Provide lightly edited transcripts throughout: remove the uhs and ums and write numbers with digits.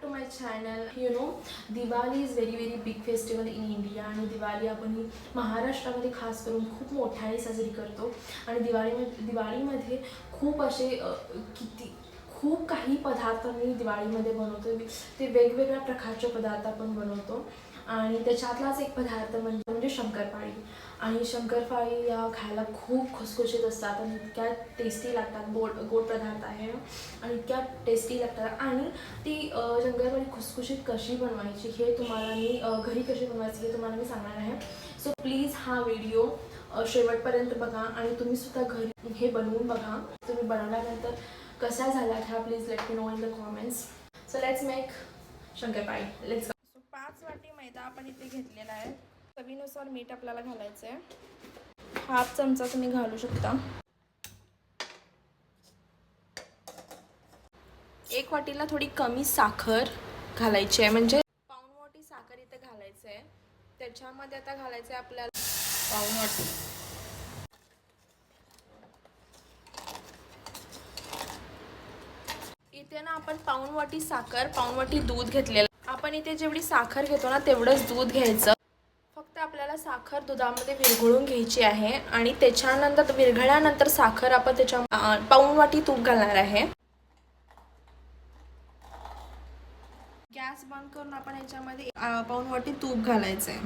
to my channel. You know, Diwali is very big festival in India आणि दिवाळी आपण ही महाराष्ट्रामध्ये खास करून खूप मोठ्याने साजरी करतो. आणि दिवाळीमध्ये खूप असे खूप काही पदार्थ मी दिवाळीमध्ये बनवतो. ते वेगवेगळ्या प्रकारचे पदार्थ आपण बनवतो आणि त्याच्यातलाच एक पदार्थ म्हणजे शंकरपाळी. आणि शंकरपाळी या खायला खूप खुसखुशीत असतात आणि इतक्या टेस्टी लागतात. गोड पदार्थ आहे आणि इतक्या टेस्टी लागतात. आणि ती शंकरपाळी खुसखुशीत कशी बनवायची हे तुम्हाला मी घरी कशी बनवायची हे तुम्हाला मी सांगणार आहे. सो प्लीज हा व्हिडिओ शेवटपर्यंत बघा आणि तुम्ही सुद्धा घरी हे बनवून बघा. तुम्ही बनवल्यानंतर कसा झाला हा please let me know in the comments. So let's make shankarpali. Let's. So 5 वाटी मैदा आपण इथे घेतलेला आहे. चवीनुसार मीठ आपल्याला घालायचं आहे. हाफ चमचा तुम्ही घालू शकता. 1 वाटीला थोडी कमी साखर घालायची आहे, म्हणजे पाऊण वाटी साखर इथे घालायचं आहे. त्याच्यामध्ये आता घालायचं आहे आपल्याला पाऊण वाटी. इथे ना आपण पाऊण वाटी साखर, पाऊण वाटी दूध घेतलेलं. आपण इथे जेवढी साखर घेतो ना तेवढंच दूध घ्यायचं. फक्त आपल्याला साखर दुधामध्ये विरघळून घ्यायची आहे आणि त्याच्यानंतर विरघळल्यानंतर साखर आपण त्याच्या पाऊण वाटी तूप घालणार आहे. गॅस बंद करून आपण याच्यामध्ये पाऊण वाटी तूप घालायचं आहे.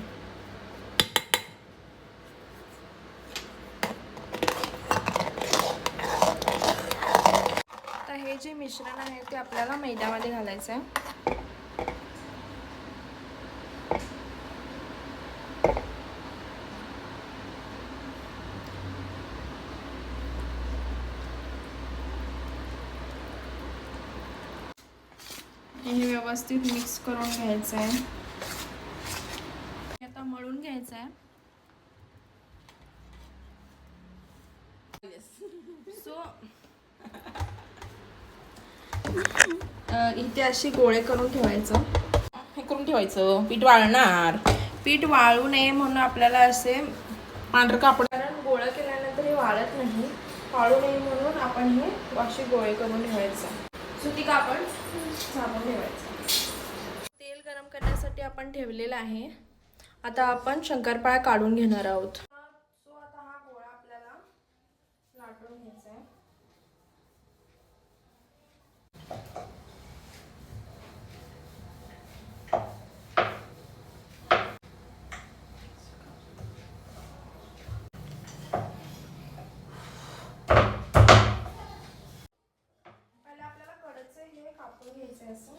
तर हे जे मिश्रण आहे ते आपल्याला मैद्यामध्ये घालायचं आहे. हे व्यवस्थित मिक्स करून घ्यायचं आहे. आता मळून घ्यायचं आहे. सो इथे अशी गोळे करून ठेवायचं. हे करून ठेवायचं. पीठ वाळणार. पीठ वाळू नये म्हणून आपल्याला असे पांढरं कापड, कारण गोळा केल्यानंतर हे वाळत नाही. वाळू नये म्हणून आपण हे असे गोळे करून ठेवायचं. सुती कापड झाकून ठेवायचं. तेल गरम करण्यासाठी आपण ठेवलेलं आहे. आता आपण शंकरपाळ्या काढून घेणार आहोत. सो आता हा गोळा आपल्याला लाटून घ्यायचा आहे. पहिले आपल्याला कडचे हे कापून घ्यायचे असं.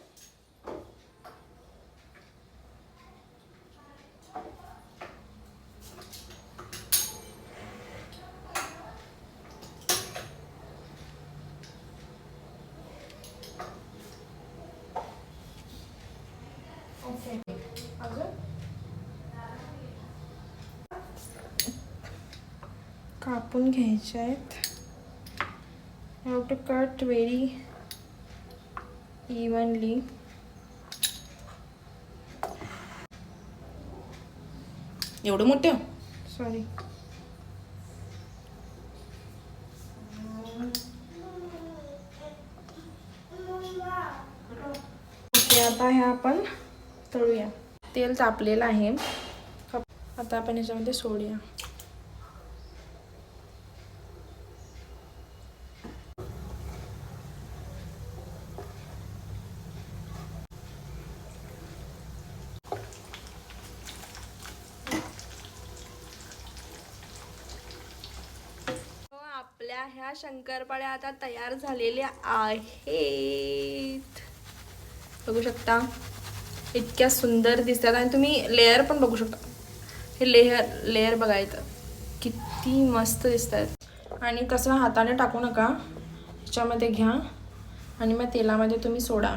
कापून घ्यायचे आहेत. Have to cut very evenly. एवढं मोठं सॉरी. आता हे आपण तळूया. तेल तापलेलं आहे. आता आपण याच्यामध्ये सोडूया. आपल्या ह्या शंकरपाळ्या आता तयार झालेल्या आहेत. बघू शकता इतक्या सुंदर दिसतात आणि तुम्ही लेयर पण बघू शकता. हे लेयर बघायचं किती मस्त दिसतात. आणि कसं हाताने टाकू नका. त्याच्यामध्ये घ्या आणि मग तेलामध्ये तुम्ही सोडा,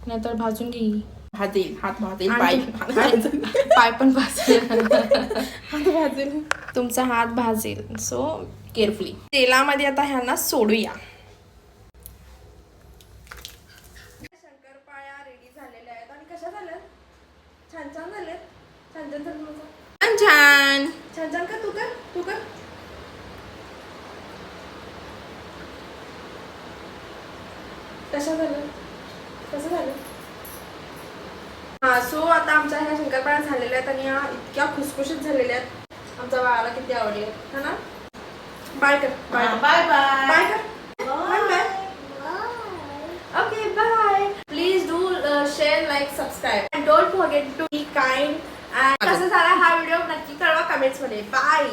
नाहीतर भाजून घेईल. भाजेल, हात भाजेल, पाय पण भाजेल. हात भाजेल, तुमचा हात भाजेल. So carefully. तेलामध्ये आता ह्यांना सोडूया. शंकरपाळ्या रेडी झालेल्या आहेत. आणि कशा झाल्यात? छान छान झालेत. छान छान झालं. छान छान छान छान का? तू कर. कशा झालं? कसं झालं? सो आता आमच्या ह्या शंकरपाळ्या झालेल्या आहेत आणि ह्या इतक्या खुसखुशीत झालेल्या आहेत. आमच्या बाळाला किती आवडले है ना. बाय कर बाय बाय बाय बाय कर bye. Okay, bye. Please do share, like, subscribe, and don't forget to be kind. And कसं झाला हा व्हिडिओ नक्की कळवा कमेंट्स मध्ये. बाय.